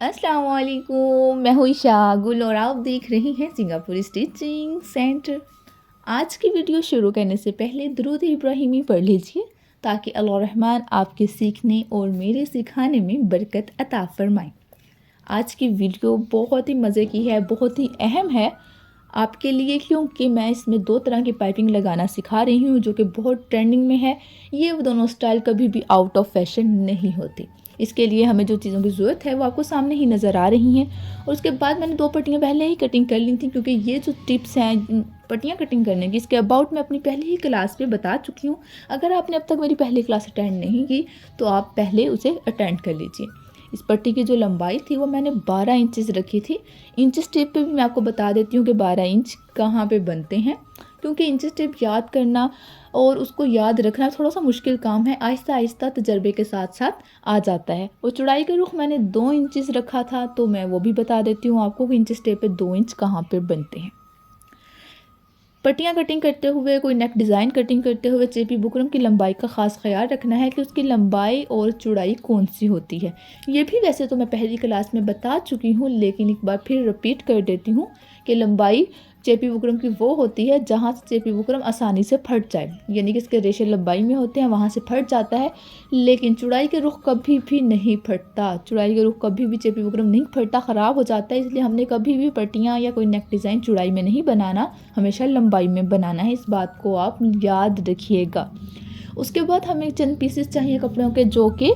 अस्सलाम वालेकुम, मैं हूँ ईशा गुल और आप देख रही हैं सिंगापुर स्टिचिंग सेंटर। आज की वीडियो शुरू करने से पहले दुरूद इब्राहिमी पढ़ लीजिए ताकि अल्लाह रहमान आपके सीखने और मेरे सिखाने में बरकत अता फरमाए। आज की वीडियो बहुत ही मज़े की है, बहुत ही अहम है आपके लिए, क्योंकि मैं इसमें दो तरह की पाइपिंग लगाना सिखा रही हूँ जो कि बहुत ट्रेंडिंग में है। ये दोनों स्टाइल कभी भी आउट ऑफ फैशन नहीं होती। इसके लिए हमें जो चीज़ों की ज़रूरत है वो आपको सामने ही नज़र आ रही हैं। और उसके बाद मैंने दो पट्टियाँ पहले ही कटिंग कर ली थी, क्योंकि ये जो टिप्स हैं पट्टियाँ कटिंग करने की, इसके अबाउट मैं अपनी पहली ही क्लास पे बता चुकी हूँ। अगर आपने अब तक मेरी पहली क्लास अटेंड नहीं की तो आप पहले उसे अटेंड कर लीजिए। इस पट्टी की जो लंबाई थी वो मैंने 12 इंचेस रखी थी। इंचेस टेप पे भी मैं आपको बता देती हूँ कि 12 इंच कहाँ पे बनते हैं, क्योंकि इंचेस टेप याद करना और उसको याद रखना थोड़ा सा मुश्किल काम है। आहिस्ता आहिस्ता तजर्बे के साथ साथ आ जाता है। और चौड़ाई का रुख मैंने 2 इंचेस रखा था, तो मैं वो भी बता देती हूँ आपको कि इंचेस टेप पे 2 इंच कहाँ पे बनते हैं। पट्टियाँ कटिंग करते हुए, कोई नेक डिज़ाइन कटिंग करते हुए चेपी बुकरम की लंबाई का ख़ास ख्याल रखना है कि उसकी लंबाई और चौड़ाई कौन सी होती है। ये भी वैसे तो मैं पहली क्लास में बता चुकी हूँ, लेकिन एक बार फिर रिपीट कर देती हूँ कि लंबाई चेपी बुकरम की वो होती है जहाँ से चेपी बुकरम आसानी से फट जाए, यानी कि इसके रेशे लंबाई में होते हैं, वहाँ से फट जाता है। लेकिन चौड़ाई के रुख कभी भी नहीं फटता। चौड़ाई के रुख कभी भी चेपी बुकरम नहीं फटता, ख़राब हो जाता है। इसलिए हमने कभी भी पट्टियाँ या कोई नेक डिज़ाइन चौड़ाई में नहीं बनाना, हमेशा लंबाई में बनाना है। इस बात को आप याद रखिएगा। उसके बाद हमें चंद पीसेस चाहिए कपड़ों के जो कि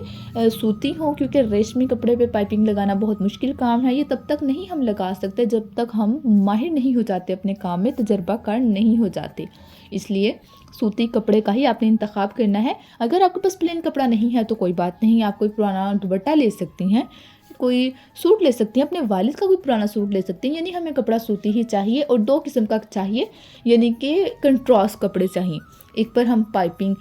सूती हों, क्योंकि रेशमी कपड़े पे पाइपिंग लगाना बहुत मुश्किल काम है। ये तब तक नहीं हम लगा सकते जब तक हम माहिर नहीं हो जाते, अपने काम में तजर्बाकार नहीं हो जाते। इसलिए सूती कपड़े का ही आपने इंतखाब करना है। अगर आपके पास प्लेन कपड़ा नहीं है तो कोई बात नहीं, आप कोई पुराना दुपट्टा ले सकती हैं, कोई सूट ले सकती हैं, अपने वालिद का कोई पुराना सूट ले सकती हैं। यानी हमें कपड़ा सूती ही चाहिए और 2 किस्म का चाहिए, यानी कि कंट्रास्ट कपड़े चाहिए। एक पर हम पाइपिंग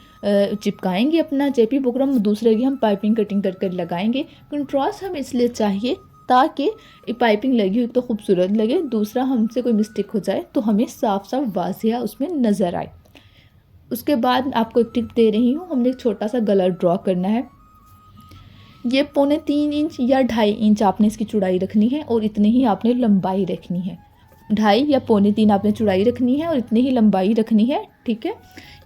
चिपकाएंगे अपना चेपी बुकरम, दूसरे की हम पाइपिंग कटिंग कर कर लगाएंगे। कंट्रास्ट हमें इसलिए चाहिए ताकि पाइपिंग लगी हुई तो खूबसूरत लगे, दूसरा हमसे कोई मिस्टेक हो जाए तो हमें साफ साफ वाज़िया उसमें नज़र आए। उसके बाद आपको एक टिप दे रही हूँ, हमने एक छोटा सा गला ड्रॉ करना है। ये 3.25 इंच या 2.5 इंच आपने इसकी चौड़ाई रखनी है और इतनी ही आपने लंबाई रखनी है। 2.5 या 3.25 आपने चौड़ाई रखनी है और इतनी ही लंबाई रखनी है, ठीक है।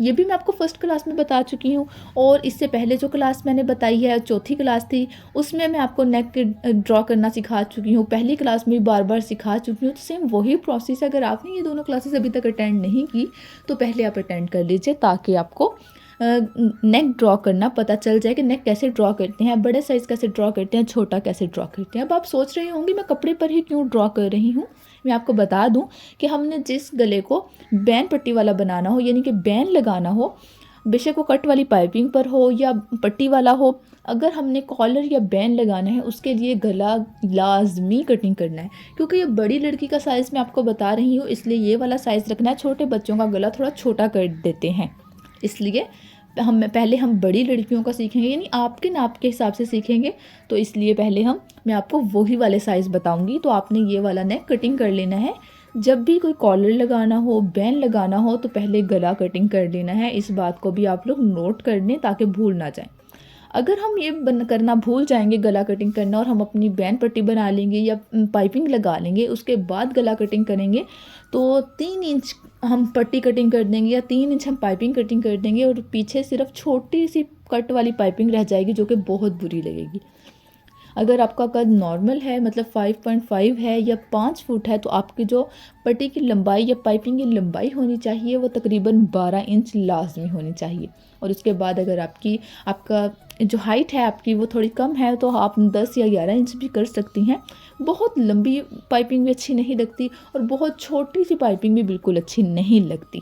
ये भी मैं आपको फर्स्ट क्लास में बता चुकी हूँ, और इससे पहले जो क्लास मैंने बताई है, चौथी क्लास थी, उसमें मैं आपको नेक ड्रॉ करना सिखा चुकी हूँ। पहली क्लास में बार बार सिखा चुकी हूँ, तो सेम वही प्रोसेस है। अगर आपने ये दोनों क्लासेस अभी तक अटेंड नहीं की तो पहले आप अटेंड कर लीजिए, ताकि आपको नेक ड्रॉ करना पता चल जाए कि नेक कैसे ड्रॉ करते हैं, बड़े साइज़ कैसे ड्रॉ करते हैं, छोटा कैसे ड्रॉ करते हैं। अब आप सोच रहे होंगे मैं कपड़े पर ही क्यों ड्रॉ कर रही हूँ। मैं आपको बता दूं कि हमने जिस गले को बैन पट्टी वाला बनाना हो, यानी कि बैन लगाना हो, बेशक वो कट वाली पाइपिंग पर हो या पट्टी वाला हो, अगर हमने कॉलर या बैन लगाना है उसके लिए गला लाजमी कटिंग करना है। क्योंकि ये बड़ी लड़की का साइज़ मैं आपको बता रही हूँ, इसलिए ये वाला साइज़ रखना है। छोटे बच्चों का गला थोड़ा छोटा कर देते हैं, इसलिए पहले हम बड़ी लड़कियों का सीखेंगे, यानी आपके नाप के हिसाब से सीखेंगे। तो इसलिए पहले मैं आपको वही वाले साइज़ बताऊंगी, तो आपने ये वाला नेक कटिंग कर लेना है। जब भी कोई कॉलर लगाना हो, बैन लगाना हो, तो पहले गला कटिंग कर लेना है। इस बात को भी आप लोग नोट कर लें ताकि भूल ना जाए। अगर हम ये करना भूल जाएंगे, गला कटिंग करना, और हम अपनी बैन पट्टी बना लेंगे या पाइपिंग लगा लेंगे, उसके बाद गला कटिंग करेंगे, तो 3 इंच हम पट्टी कटिंग कर देंगे या 3 इंच हम पाइपिंग कटिंग कर देंगे, और पीछे सिर्फ छोटी सी कट वाली पाइपिंग रह जाएगी जो कि बहुत बुरी लगेगी। अगर आपका कद नॉर्मल है, मतलब 5.5 है या 5 फुट है, तो आपकी जो पट्टी की लंबाई या पाइपिंग की लंबाई होनी चाहिए वो तकरीबन 12 इंच लाजमी होनी चाहिए। और उसके बाद अगर आपका जो हाइट है आपकी वो थोड़ी कम है, तो आप 10 या 11 इंच भी कर सकती हैं। बहुत लंबी पाइपिंग भी अच्छी नहीं लगती और बहुत छोटी सी पाइपिंग भी बिल्कुल अच्छी नहीं लगती।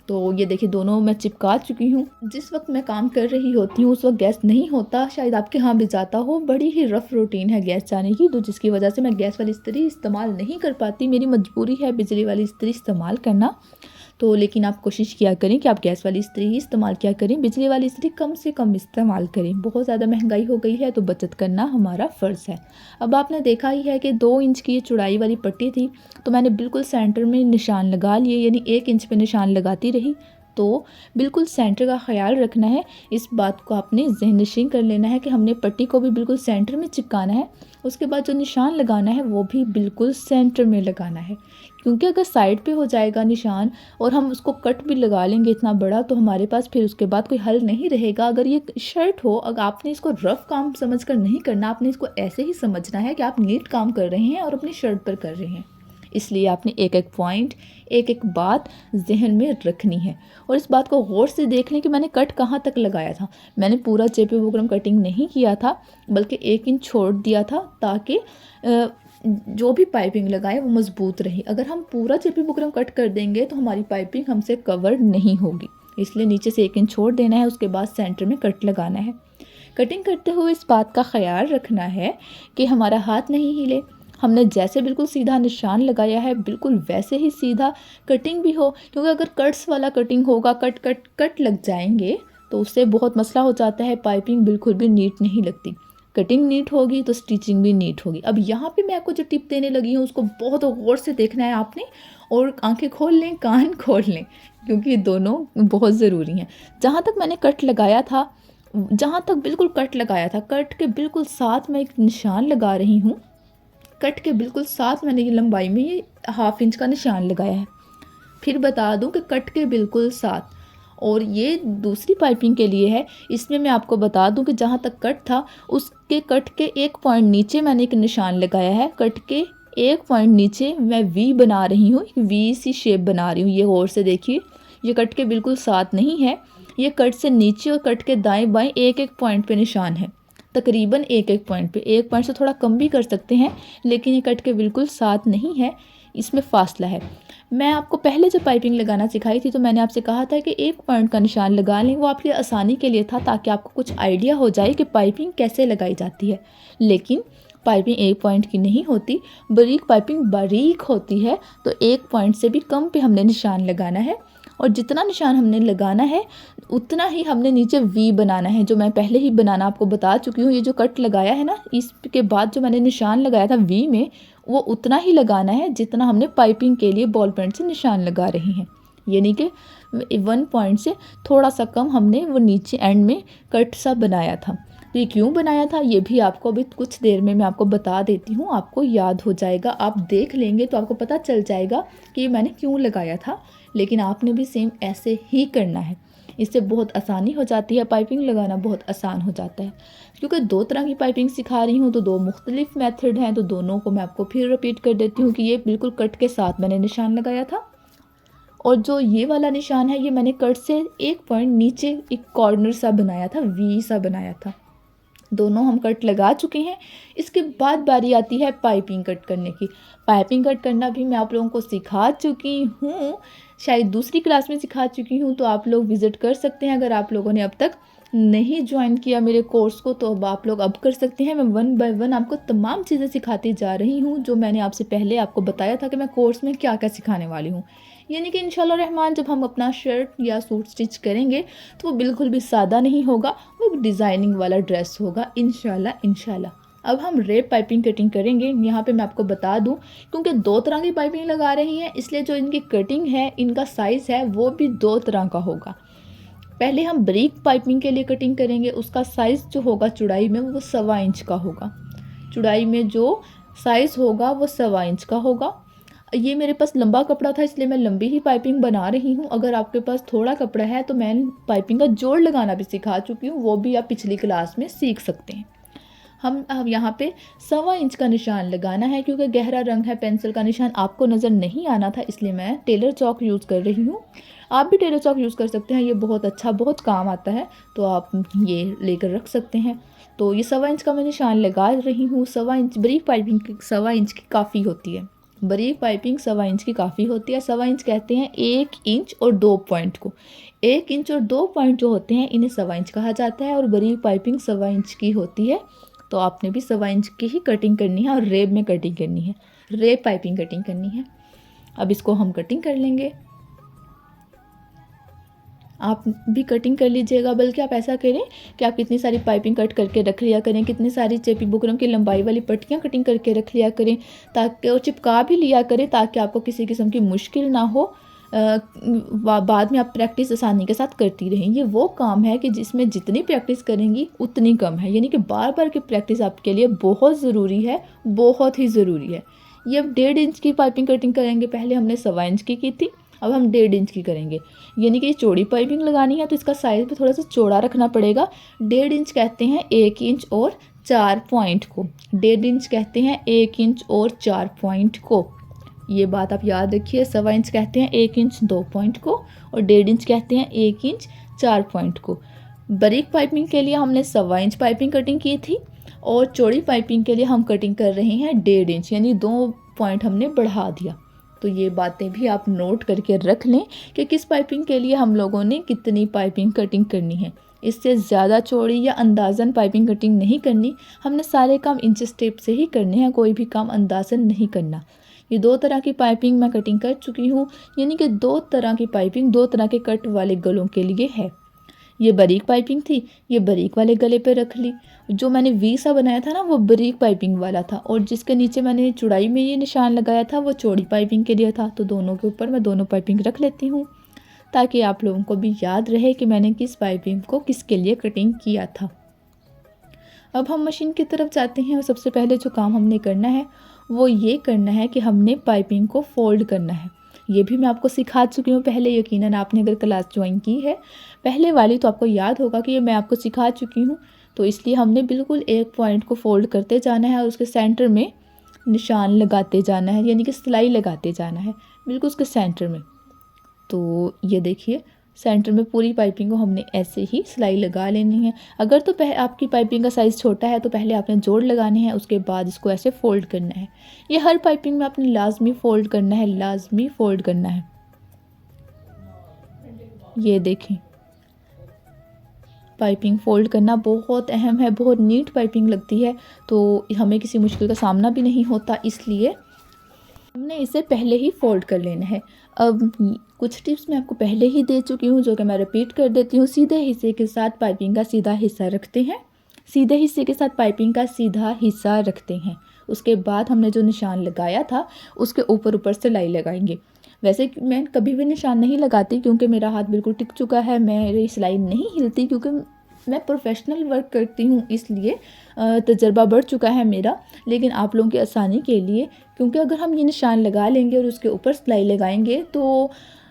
तो ये देखिए, दोनों मैं चिपका चुकी हूँ। जिस वक्त मैं काम कर रही होती हूँ उस वक्त गैस नहीं होता, शायद आपके यहाँ भी जाता हो। बड़ी ही रफ़ रूटीन है गैस जाने की, तो जिसकी वजह से मैं गैस वाली इस्त्री इस्तेमाल नहीं कर पाती। मेरी मजबूरी है बिजली वाली इस्त्री इस्तेमाल करना। तो लेकिन आप कोशिश किया करें कि आप गैस वाली इस्त्री ही इस्तेमाल किया करें, बिजली वाली इस्त्री कम से कम इस्तेमाल करें। बहुत ज़्यादा महंगाई हो गई है तो बचत करना हमारा फ़र्ज़ है। अब आपने देखा ही है कि 2 इंच की चौड़ाई वाली पट्टी थी, तो मैंने बिल्कुल सेंटर में निशान लगा लिए, यानी 1 इंच पे निशान लगाती रही, तो बिल्कुल सेंटर का ख्याल रखना है। इस बात को आपने ज़हननशीं कर लेना है कि हमने पट्टी को भी बिल्कुल सेंटर में चिपकाना है। उसके बाद जो निशान लगाना है वो भी बिल्कुल सेंटर में लगाना है, क्योंकि अगर साइड पे हो जाएगा निशान और हम उसको कट भी लगा लेंगे इतना बड़ा, तो हमारे पास फिर उसके बाद कोई हल नहीं रहेगा। अगर ये शर्ट हो, अगर आपने इसको रफ़ काम समझकर नहीं करना, आपने इसको ऐसे ही समझना है कि आप नीट काम कर रहे हैं और अपनी शर्ट पर कर रहे हैं। इसलिए आपने एक एक पॉइंट, एक एक बात जहन में रखनी है और इस बात को गौर से देख लें कि मैंने कट कहाँ तक लगाया था। मैंने पूरा चेपी बुकरम कटिंग नहीं किया था, बल्कि 1 इंच छोड़ दिया था ताकि जो भी पाइपिंग लगाए वो मज़बूत रहे। अगर हम पूरा चेपी बुकरम कट कर देंगे तो हमारी पाइपिंग हमसे कवर नहीं होगी, इसलिए नीचे से 1 इंच छोड़ देना है। उसके बाद सेंटर में कट लगाना है। कटिंग करते हुए इस बात का ख्याल रखना है कि हमारा हाथ नहीं हिले। हमने जैसे बिल्कुल सीधा निशान लगाया है बिल्कुल वैसे ही सीधा कटिंग भी हो, क्योंकि अगर कट्स वाला कटिंग होगा, कट कट कट लग जाएंगे तो उससे बहुत मसला हो जाता है, पाइपिंग बिल्कुल भी नीट नहीं लगती। कटिंग नीट होगी तो स्टिचिंग भी नीट होगी। अब यहाँ पे मैं आपको जो टिप देने लगी हूँ उसको बहुत गौर से देखना है आपने, और आंखें खोल लें, कान खोल लें, क्योंकि ये दोनों बहुत ज़रूरी हैं। जहाँ तक मैंने कट लगाया था, जहाँ तक बिल्कुल कट लगाया था, कट के बिल्कुल साथ मैं एक निशान लगा रही हूँ। कट के बिल्कुल साथ मैंने ये लंबाई में ये 1/2 इंच का निशान लगाया है। फिर बता दूं कि कट के बिल्कुल साथ, और ये दूसरी पाइपिंग के लिए है। इसमें मैं आपको बता दूं कि जहाँ तक कट था उसके कट के 1 पॉइंट नीचे मैंने एक निशान लगाया है। कट के 1 पॉइंट नीचे मैं वी बना रही हूँ, वी सी शेप बना रही हूँ। ये गौर से देखिए, ये कट के बिल्कुल साथ नहीं है, ये कट से नीचे और कट के दाएं बाएं 1-1 पॉइंट पे निशान है। तकरीबन 1-1 पॉइंट पे, 1 पॉइंट से थोड़ा कम भी कर सकते हैं, लेकिन ये कट के बिल्कुल साथ नहीं है, इसमें फासला है। मैं आपको पहले जब पाइपिंग लगाना सिखाई थी तो मैंने आपसे कहा था कि 1 पॉइंट का निशान लगा लें। वो आपकी आसानी के लिए था, ताकि आपको कुछ आइडिया हो जाए कि पाइपिंग कैसे लगाई जाती है। लेकिन पाइपिंग 1 पॉइंट की नहीं होती, पाइपिंग बारीक होती है। तो 1 पॉइंट से भी कम पे हमने निशान लगाना है, और जितना निशान हमने लगाना है उतना ही हमने नीचे वी बनाना है, जो मैं पहले ही बनाना आपको बता चुकी हूँ। ये जो कट लगाया है ना, इसके बाद जो मैंने निशान लगाया था वी में, वो उतना ही लगाना है जितना हमने पाइपिंग के लिए बॉल पेन से निशान लगा रहे हैं। यानी कि 1 पॉइंट से थोड़ा सा कम हमने वो नीचे एंड में कट सा बनाया था। तो ये क्यों बनाया था ये भी आपको अभी कुछ देर में मैं आपको बता देती हूँ, आपको याद हो जाएगा। आप देख लेंगे तो आपको पता चल जाएगा कि ये मैंने क्यों लगाया था। लेकिन आपने भी सेम ऐसे ही करना है, इससे बहुत आसानी हो जाती है, पाइपिंग लगाना बहुत आसान हो जाता है। क्योंकि 2 तरह की पाइपिंग सिखा रही हूँ तो 2 मुख्तलिफ मेथड हैं, तो दोनों को मैं आपको फिर रिपीट कर देती हूँ कि ये बिल्कुल कट के साथ मैंने निशान लगाया था, और जो ये वाला निशान है ये मैंने कट से 1 पॉइंट नीचे एक कॉर्नर सा बनाया था, वी सा बनाया था। दोनों हम कट लगा चुके हैं। इसके बाद बारी आती है पाइपिंग कट करने की। पाइपिंग कट करना भी मैं आप लोगों को सिखा चुकी हूँ, शायद दूसरी क्लास में सिखा चुकी हूँ, तो आप लोग विज़िट कर सकते हैं। अगर आप लोगों ने अब तक नहीं ज्वाइन किया मेरे कोर्स को तो अब आप लोग अब कर सकते हैं। मैं 1 बाय 1 आपको तमाम चीज़ें सिखाती जा रही हूँ, जो मैंने आपसे पहले आपको बताया था कि मैं कोर्स में क्या क्या सिखाने वाली हूँ। यानी कि इंशाल्लाह रहमान जब हम अपना शर्ट या सूट स्टिच करेंगे तो वो बिल्कुल भी सादा नहीं होगा, वो एक डिज़ाइनिंग वाला ड्रेस होगा इंशाल्लाह। अब हम रेप पाइपिंग कटिंग करेंगे। यहाँ पे मैं आपको बता दूँ, क्योंकि 2 तरह की पाइपिंग लगा रही हैं, इसलिए जो इनकी कटिंग है, इनका साइज़ है, वो भी 2 तरह का होगा। पहले हम ब्रीक पाइपिंग के लिए कटिंग करेंगे, उसका साइज़ जो होगा चौड़ाई में वो 1.25 इंच का होगा। चौड़ाई में जो साइज़ होगा वो 1.25 इंच का होगा। ये मेरे पास लंबा कपड़ा था, इसलिए मैं लंबी ही पाइपिंग बना रही हूँ। अगर आपके पास थोड़ा कपड़ा है तो मैं पाइपिंग का जोड़ लगाना भी सिखा चुकी हूँ, वो भी आप पिछली क्लास में सीख सकते हैं। हम अब यहाँ पे 1.25 इंच का निशान लगाना है, क्योंकि गहरा रंग है, पेंसिल का निशान आपको नज़र नहीं आना था, इसलिए मैं टेलर चौक यूज़ कर रही हूँ। आप भी टेलर चौक यूज़ कर सकते हैं, ये बहुत अच्छा, बहुत काम आता है, तो आप ये लेकर रख सकते हैं। तो ये 1.25 इंच का मैं निशान लगा रही हूँ। 1.25 इंच ब्रीक पाइपिंग 1.25 इंच की काफ़ी होती है। ब्रीक पाइपिंग 1.25 इंच की काफ़ी होती है। 1.25 इंच कहते हैं 1 इंच और 2 पॉइंट को। 1 इंच और 2 पॉइंट जो होते हैं इन्हें 1.25 इंच कहा जाता है, और ब्रीक पाइपिंग 1.25 इंच की होती है। तो आपने भी 1.25 इंच की ही कटिंग करनी है और रेब में कटिंग करनी है, रेब पाइपिंग कटिंग करनी है। अब इसको हम कटिंग कर लेंगे। आप भी कटिंग कर लीजिएगा, बल्कि आप ऐसा करें कि आप कितनी सारी पाइपिंग कट करके रख लिया करें, कितनी सारी चेपी बुकरम की लंबाई वाली पट्टियाँ कटिंग करके रख लिया करें, ताकि और चिपका भी लिया करें, ताकि आपको किसी किस्म की मुश्किल ना हो बाद में आप प्रैक्टिस आसानी के साथ करती रहें। ये वो काम है कि जिसमें जितनी प्रैक्टिस करेंगी उतनी कम है, यानी कि बार बार की प्रैक्टिस आपके लिए बहुत ज़रूरी है, बहुत ही ज़रूरी है। ये अब 1.5 इंच की पाइपिंग कटिंग करेंगे। पहले हमने 1.25 इंच की थी, अब हम 1.5 इंच की करेंगे। यानी कि चौड़ी पाइपिंग लगानी है तो इसका साइज़ भी थोड़ा सा चौड़ा रखना पड़ेगा। 1.5 इंच कहते हैं 1 इंच और 4 पॉइंट को, 1.5 इंच कहते हैं 1 इंच और 4 पॉइंट को। ये बात आप याद रखिए। 1.25 इंच कहते हैं 1 इंच 2 पॉइंट को, और 1.5 इंच कहते हैं 1 इंच 4 पॉइंट को। बारीक पाइपिंग के लिए हमने 1.25 इंच पाइपिंग कटिंग की थी, और चौड़ी पाइपिंग के लिए हम कटिंग कर रहे हैं 1.5 इंच, यानी 2 पॉइंट हमने बढ़ा दिया। तो ये बातें भी आप नोट करके रख लें कि किस पाइपिंग के लिए हम लोगों ने कितनी पाइपिंग कटिंग करनी है। इससे ज़्यादा चौड़ी या अंदाज़न पाइपिंग कटिंग नहीं करनी। हमने सारे काम इंच स्टेप से ही करने हैं, कोई भी काम अंदाज़न नहीं करना। ये 2 तरह की पाइपिंग मैं कटिंग कर चुकी हूँ, यानी कि 2 तरह की पाइपिंग 2 तरह के कट वाले गलों के लिए है। ये बारीक पाइपिंग थी, ये बारीक वाले गले पे रख ली। जो मैंने वी सा बनाया था ना, वो बारीक पाइपिंग वाला था, और जिसके नीचे मैंने चौड़ाई में ये निशान लगाया था वो चौड़ी पाइपिंग के लिए था। तो दोनों के ऊपर मैं दोनों पाइपिंग रख लेती हूँ, ताकि आप लोगों को भी याद रहे कि मैंने किस पाइपिंग को किसके लिए कटिंग किया था। अब हम मशीन की तरफ जाते हैं, और सबसे पहले जो काम हमने करना है वो ये करना है कि हमने पाइपिंग को फोल्ड करना है। ये भी मैं आपको सिखा चुकी हूँ पहले, यकीनन आपने अगर क्लास ज्वाइन की है पहले वाली तो आपको याद होगा कि ये मैं आपको सिखा चुकी हूँ। तो इसलिए हमने बिल्कुल एक पॉइंट को फोल्ड करते जाना है और उसके सेंटर में निशान लगाते जाना है, यानी कि सिलाई लगाते जाना है बिल्कुल उसके सेंटर में। तो ये देखिए, सेंटर में पूरी पाइपिंग को हमने ऐसे ही सिलाई लगा लेनी है। अगर तो आपकी पाइपिंग का साइज़ छोटा है तो पहले आपने जोड़ लगाने हैं, उसके बाद इसको ऐसे फोल्ड करना है। ये हर पाइपिंग में आपने लाजमी फोल्ड करना है, लाजमी फोल्ड करना है। ये देखें, पाइपिंग फ़ोल्ड करना बहुत अहम है, बहुत नीट पाइपिंग लगती है, तो हमें किसी मुश्किल का सामना भी नहीं होता, इसलिए हमने इसे पहले ही फ़ोल्ड कर लेना है। अब कुछ टिप्स मैं आपको पहले ही दे चुकी हूँ, जो कि मैं रिपीट कर देती हूँ। सीधे हिस्से के साथ पाइपिंग का सीधा हिस्सा रखते हैं, सीधे हिस्से के साथ पाइपिंग का सीधा हिस्सा रखते हैं। उसके बाद हमने जो निशान लगाया था उसके ऊपर सिलाई लगाएंगे। वैसे मैं कभी भी निशान नहीं लगाती, क्योंकि मेरा हाथ बिल्कुल टिक चुका है, मेरी सिलाई नहीं हिलती, क्योंकि मैं प्रोफेशनल वर्क करती हूँ, इसलिए तजर्बा बढ़ चुका है मेरा। लेकिन आप लोगों की आसानी के लिए, क्योंकि अगर हम ये निशान लगा लेंगे और उसके ऊपर सिलाई लगाएंगे तो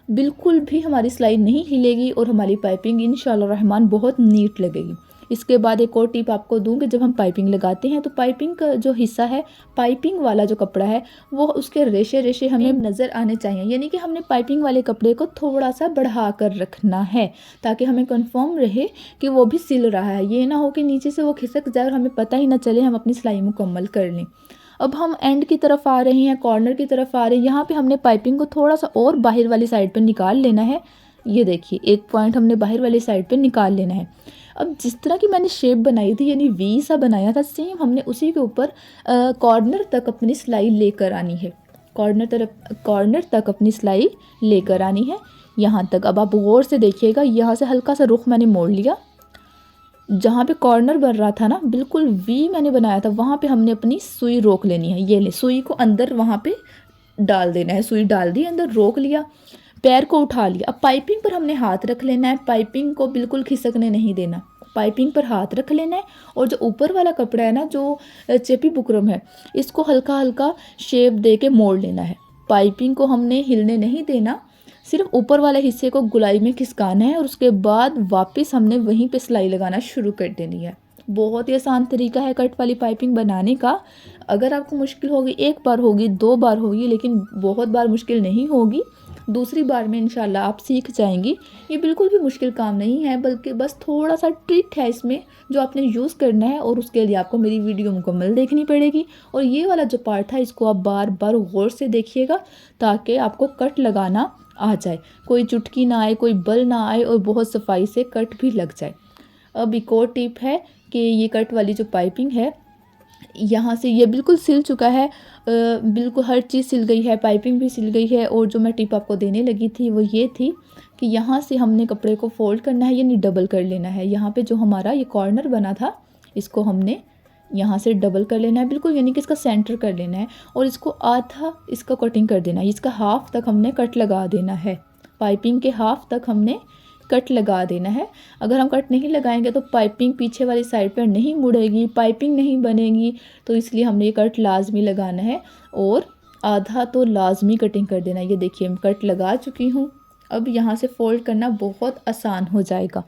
बिल्कुल भी हमारी सिलाई नहीं हिलेगी और हमारी पाइपिंग इंशाअल्लाह रहमान बहुत नीट लगेगी। इसके बाद एक और टिप आपको दूँ कि जब हम पाइपिंग लगाते हैं तो पाइपिंग का जो हिस्सा है, पाइपिंग वाला जो कपड़ा है, वो उसके रेशे रेशे हमें नज़र आने चाहिए, यानी कि हमने पाइपिंग वाले कपड़े को थोड़ा सा बढ़ा कर रखना है, ताकि हमें कंफर्म रहे कि वो भी सिल रहा है। ये ना हो कि नीचे से वो खिसक जाए और हमें पता ही ना चले हम अपनी सिलाई मुकम्मल कर लें। अब हम एंड की तरफ आ रहे हैं, कॉर्नर की तरफ आ रहे हैं। यहाँ पे हमने पाइपिंग को थोड़ा सा और बाहर वाली साइड पे निकाल लेना है। ये देखिए, एक पॉइंट हमने बाहर वाली साइड पे निकाल लेना है। अब जिस तरह की मैंने शेप बनाई थी, यानी वी सा बनाया था, सेम हमने उसी के ऊपर कॉर्नर तक अपनी सिलाई लेकर आनी है। कॉर्नर तक अपनी सिलाई लेकर आनी है, यहाँ तक। अब आप गौर से देखिएगा, यहाँ से हल्का सा रुख मैंने मोड़ लिया, जहाँ पे कॉर्नर बन रहा था ना, बिल्कुल वी मैंने बनाया था, वहाँ पे हमने अपनी सुई रोक लेनी है। ये ले, सुई को अंदर वहाँ पे डाल देना है। सुई डाल दी, अंदर रोक लिया, पैर को उठा लिया। अब पाइपिंग पर हमने हाथ रख लेना है, पाइपिंग को बिल्कुल खिसकने नहीं देना, पाइपिंग पर हाथ रख लेना है। और जो ऊपर वाला कपड़ा है ना, जो चेपी बुकरम है, इसको हल्का हल्का शेप दे के मोड़ लेना है। पाइपिंग को हमने हिलने नहीं देना, सिर्फ ऊपर वाले हिस्से को गुलाई में खिसकाना है, और उसके बाद वापस हमने वहीं पे सिलाई लगाना शुरू कर देनी है। बहुत ही आसान तरीका है कट वाली पाइपिंग बनाने का। अगर आपको मुश्किल होगी, एक बार होगी, 2 बार होगी, लेकिन बहुत बार मुश्किल नहीं होगी। दूसरी बार में इंशाल्लाह आप सीख जाएंगी। ये बिल्कुल भी मुश्किल काम नहीं है, बल्कि बस थोड़ा सा ट्रिक है इसमें जो आपने यूज़ करना है, और उसके लिए आपको मेरी वीडियो मुकम्मल देखनी पड़ेगी। और ये वाला जो पार्ट था, इसको आप बार बार गौर से देखिएगा, ताकि आपको कट लगाना आ जाए, कोई चुटकी ना आए, कोई बल ना आए, और बहुत सफाई से कट भी लग जाए। अब एक और टिप है कि ये कट वाली जो पाइपिंग है, यहाँ से ये बिल्कुल सिल चुका है, बिल्कुल हर चीज़ सिल गई है, पाइपिंग भी सिल गई है। और जो मैं टिप आपको देने लगी थी वो ये थी कि यहाँ से हमने कपड़े को फोल्ड करना है, यानी डबल कर लेना है। यहाँ पे जो हमारा ये कॉर्नर बना था, इसको हमने यहाँ से डबल कर लेना है बिल्कुल, यानी कि इसका सेंटर कर लेना है, और इसको आधा इसका कटिंग कर देना है, इसका हाफ तक हमने कट लगा देना है। पाइपिंग के हाफ तक हमने कट लगा देना है। अगर हम कट नहीं लगाएंगे तो पाइपिंग पीछे वाली साइड पर नहीं मुड़ेगी, पाइपिंग नहीं बनेगी, तो इसलिए हमने ये कट लाजमी लगाना है और आधा तो लाजमी कटिंग कर देना। ये देखिए मैं कट लगा चुकी हूँ। अब यहाँ से फ़ोल्ड करना बहुत आसान हो जाएगा,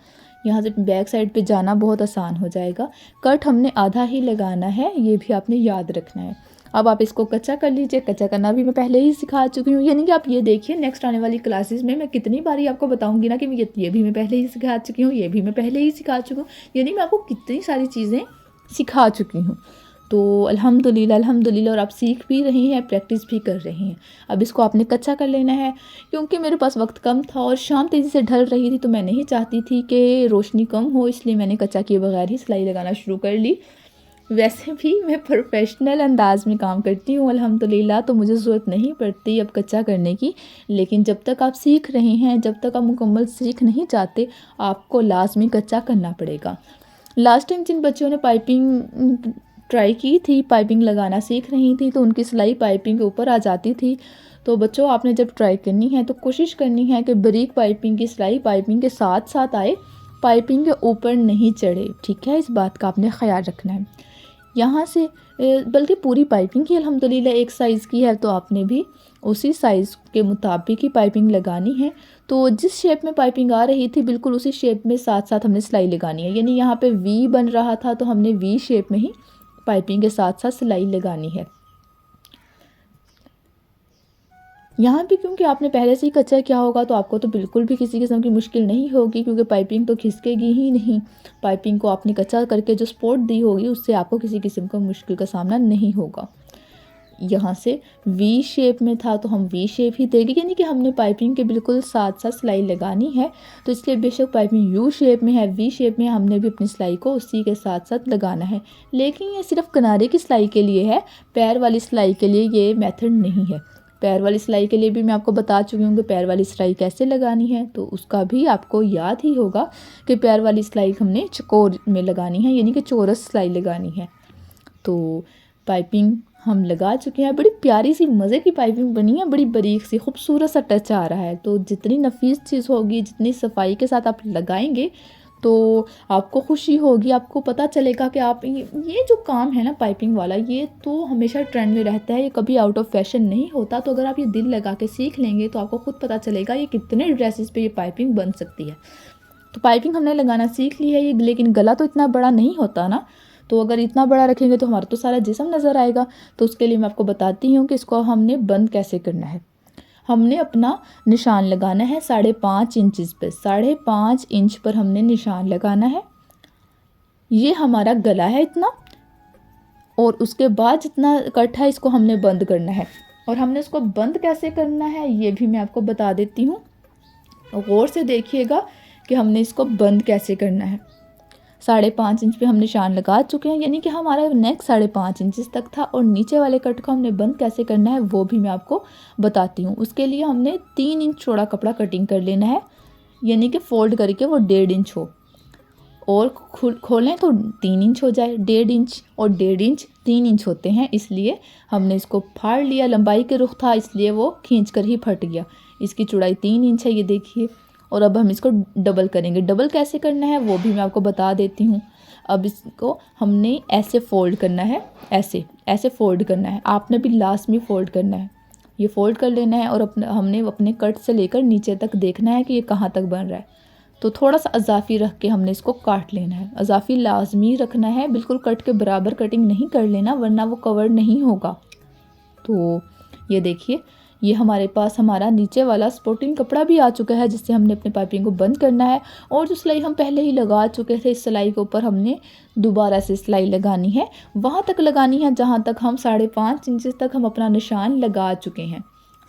यहाँ से बैक साइड पे जाना बहुत आसान हो जाएगा। कट हमने आधा ही लगाना है, ये भी आपने याद रखना है। अब आप इसको कच्चा कर लीजिए। कच्चा करना भी मैं पहले ही सिखा चुकी हूँ, यानी कि आप ये देखिए नेक्स्ट आने वाली क्लासेस में मैं कितनी बारी आपको बताऊँगी ना कि ये भी मैं पहले ही सिखा चुकी हूँ, ये भी मैं पहले ही सिखा चुकी हूँ, यानी मैं आपको कितनी सारी चीज़ें सिखा चुकी हूँ। तो अल्हम्दुलिल्लाह अल्हम्दुलिल्लाह, और आप सीख भी रही हैं, प्रैक्टिस भी कर रही हैं। अब इसको आपने कच्चा कर लेना है। क्योंकि मेरे पास वक्त कम था और शाम तेज़ी से ढल रही थी, तो मैं नहीं चाहती थी कि रोशनी कम हो, इसलिए मैंने कच्चा किए बगैर ही सिलाई लगाना शुरू कर ली। वैसे भी मैं प्रोफेशनल अंदाज में काम करती हूँ अल्हम्दुलिल्लाह, तो मुझे ज़रूरत नहीं पड़ती अब कच्चा करने की। लेकिन जब तक आप सीख रहे हैं, जब तक आप मुकम्मल सीख नहीं जाते, आपको लाजमी कच्चा करना पड़ेगा। लास्ट टाइम जिन बच्चों ने पाइपिंग ट्राई की थी, पाइपिंग लगाना सीख रही थी, तो उनकी सिलाई पाइपिंग के ऊपर आ जाती थी। तो बच्चों, आपने जब ट्राई करनी है तो कोशिश करनी है कि बारीक पाइपिंग की सिलाई पाइपिंग के साथ साथ आए, पाइपिंग के ऊपर नहीं चढ़े। ठीक है, इस बात का आपने ख्याल रखना है। यहाँ से बल्कि पूरी पाइपिंग ही अल्हम्दुलिल्लाह एक साइज़ की है, तो आपने भी उसी साइज़ के मुताबिक ही पाइपिंग लगानी है। तो जिस शेप में पाइपिंग आ रही थी बिल्कुल उसी शेप में साथ साथ हमने सिलाई लगानी है। यानी यहाँ पे वी बन रहा था तो हमने वी शेप में ही पाइपिंग के साथ साथ सिलाई लगानी है। यहाँ भी क्योंकि आपने पहले से ही कच्चा किया होगा तो आपको तो बिल्कुल भी किसी किस्म की मुश्किल नहीं होगी, क्योंकि पाइपिंग तो खिसकेगी ही नहीं। पाइपिंग को आपने कच्चा करके जो सपोर्ट दी होगी उससे आपको किसी किस्म का मुश्किल का सामना नहीं होगा। यहाँ से वी शेप में था तो हम वी शेप ही देंगे, यानी कि हमने पाइपिंग के बिल्कुल साथ साथ सिलाई लगानी है। तो इसलिए बेशक पाइपिंग यू शेप में है, वी शेप में, हमने भी अपनी सिलाई को उसी के साथ साथ लगाना है। लेकिन ये सिर्फ किनारे की सिलाई के लिए है, पैर वाली सिलाई के लिए ये मेथड नहीं है। पैर वाली सिलाई के लिए भी मैं आपको बता चुकी हूँ कि पैर वाली सिलाई कैसे लगानी है, तो उसका भी आपको याद ही होगा कि पैर वाली सिलाई हमने चकोर में लगानी है, यानी कि चौरस सिलाई लगानी है। तो पाइपिंग हम लगा चुके हैं, बड़ी प्यारी सी मज़े की पाइपिंग बनी है, बड़ी बारीक सी खूबसूरत सा टच आ रहा है। तो जितनी नफीस चीज़ होगी, जितनी सफाई के साथ आप लगाएंगे तो आपको खुशी होगी, आपको पता चलेगा कि आप ये जो काम है ना पाइपिंग वाला, ये तो हमेशा ट्रेंड में रहता है, ये कभी आउट ऑफ फैशन नहीं होता। तो अगर आप ये दिल लगा के सीख लेंगे तो आपको खुद पता चलेगा ये कितने ड्रेसेस पे ये पाइपिंग बन सकती है। तो पाइपिंग हमने लगाना सीख ली है ये, लेकिन गला तो इतना बड़ा नहीं होता ना, तो अगर इतना बड़ा रखेंगे तो हमारा तो सारा जिस्म नज़र आएगा। तो उसके लिए मैं आपको बताती हूँ कि इसको हमने बंद कैसे करना है। हमने अपना निशान लगाना है 5.5 इंचज़ पर, 5.5 इंच पर हमने निशान लगाना है। ये हमारा गला है इतना, और उसके बाद जितना कट है इसको हमने बंद करना है। और हमने इसको बंद कैसे करना है ये भी मैं आपको बता देती हूँ। गौर से देखिएगा कि हमने इसको बंद कैसे करना है। 5.5 इंच पे हम निशान लगा चुके हैं, यानी कि हमारा नेक 5.5 इंच तक था, और नीचे वाले कट को हमने बंद कैसे करना है वो भी मैं आपको बताती हूँ। उसके लिए हमने 3 इंच चौड़ा कपड़ा कटिंग कर लेना है, यानी कि फ़ोल्ड करके वो 1.5 इंच हो, और खोलें तो 3 इंच हो जाए। 1.5 इंच और 1.5 इंच 3 इंच होते हैं, इसलिए हमने इसको फाड़ लिया। लंबाई के रुख था इसलिए वो खींच कर ही फट गया। इसकी चौड़ाई 3 इंच है, ये देखिए। और अब हम इसको डबल करेंगे। डबल कैसे करना है वो भी मैं आपको बता देती हूँ। अब इसको हमने ऐसे फ़ोल्ड करना है, ऐसे ऐसे फ़ोल्ड करना है। आपने भी लास्ट में फ़ोल्ड करना है, ये फ़ोल्ड कर लेना है, और हमने अपने कट से लेकर नीचे तक देखना है कि ये कहाँ तक बन रहा है। तो थोड़ा सा अजाफ़ी रख के हमने इसको काट लेना है। अजाफ़ी लाजमी रखना है, बिल्कुल कट के बराबर कटिंग नहीं कर लेना, वरना वो कवर नहीं होगा। तो ये देखिए, ये हमारे पास हमारा नीचे वाला स्पोर्टिंग कपड़ा भी आ चुका है, जिससे हमने अपने पाइपिंग को बंद करना है। और जो सिलाई हम पहले ही लगा चुके थे, इस सिलाई के ऊपर हमने दोबारा से सिलाई लगानी है। वहाँ तक लगानी है जहाँ तक हम 5.5 इंच तक हम अपना निशान लगा चुके हैं।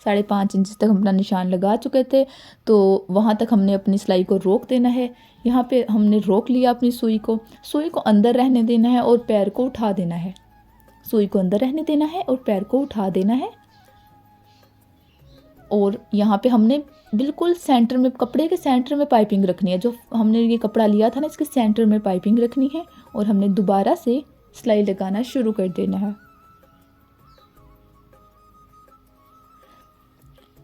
5.5 इंच तक हम अपना निशान लगा चुके थे, तो वहाँ तक हमने अपनी सिलाई को रोक देना है। यहाँ पे हमने रोक लिया अपनी सुई को अंदर रहने देना है और पैर को उठा देना है। सुई को अंदर रहने देना है और पैर को उठा देना है। और यहाँ पे हमने बिल्कुल सेंटर में, कपड़े के सेंटर में पाइपिंग रखनी है। जो हमने ये कपड़ा लिया था ना, इसके सेंटर में पाइपिंग रखनी है, और हमने दोबारा से सिलाई लगाना शुरू कर देना है।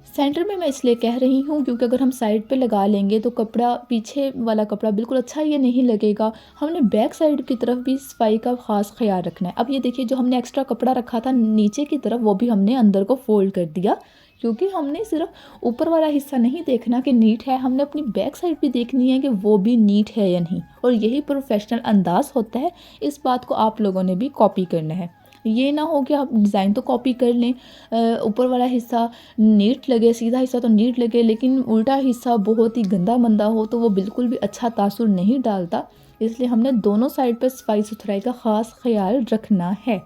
सेंटर में मैं इसलिए कह रही हूँ क्योंकि अगर हम साइड पे लगा लेंगे तो कपड़ा, पीछे वाला कपड़ा बिल्कुल अच्छा ये नहीं लगेगा। हमने बैक साइड की तरफ भी सफाई का ख़ास ख्याल रखना है। अब ये देखिए, जो हमने एक्स्ट्रा कपड़ा रखा था नीचे की तरफ, वो भी हमने अंदर को फोल्ड कर दिया, क्योंकि हमने सिर्फ ऊपर वाला हिस्सा नहीं देखना कि नीट है, हमने अपनी बैक साइड भी देखनी है कि वो भी नीट है या नहीं। और यही प्रोफेशनल अंदाज़ होता है। इस बात को आप लोगों ने भी कॉपी करना है। ये ना हो कि आप डिज़ाइन तो कॉपी कर लें, ऊपर वाला हिस्सा नीट लगे, सीधा हिस्सा तो नीट लगे, लेकिन उल्टा हिस्सा बहुत ही गंदा मंदा हो तो वो बिल्कुल भी अच्छा तासुर नहीं डालता। इसलिए हमने दोनों साइड पर सफाई सुथराई का ख़ास ख्याल रखना है।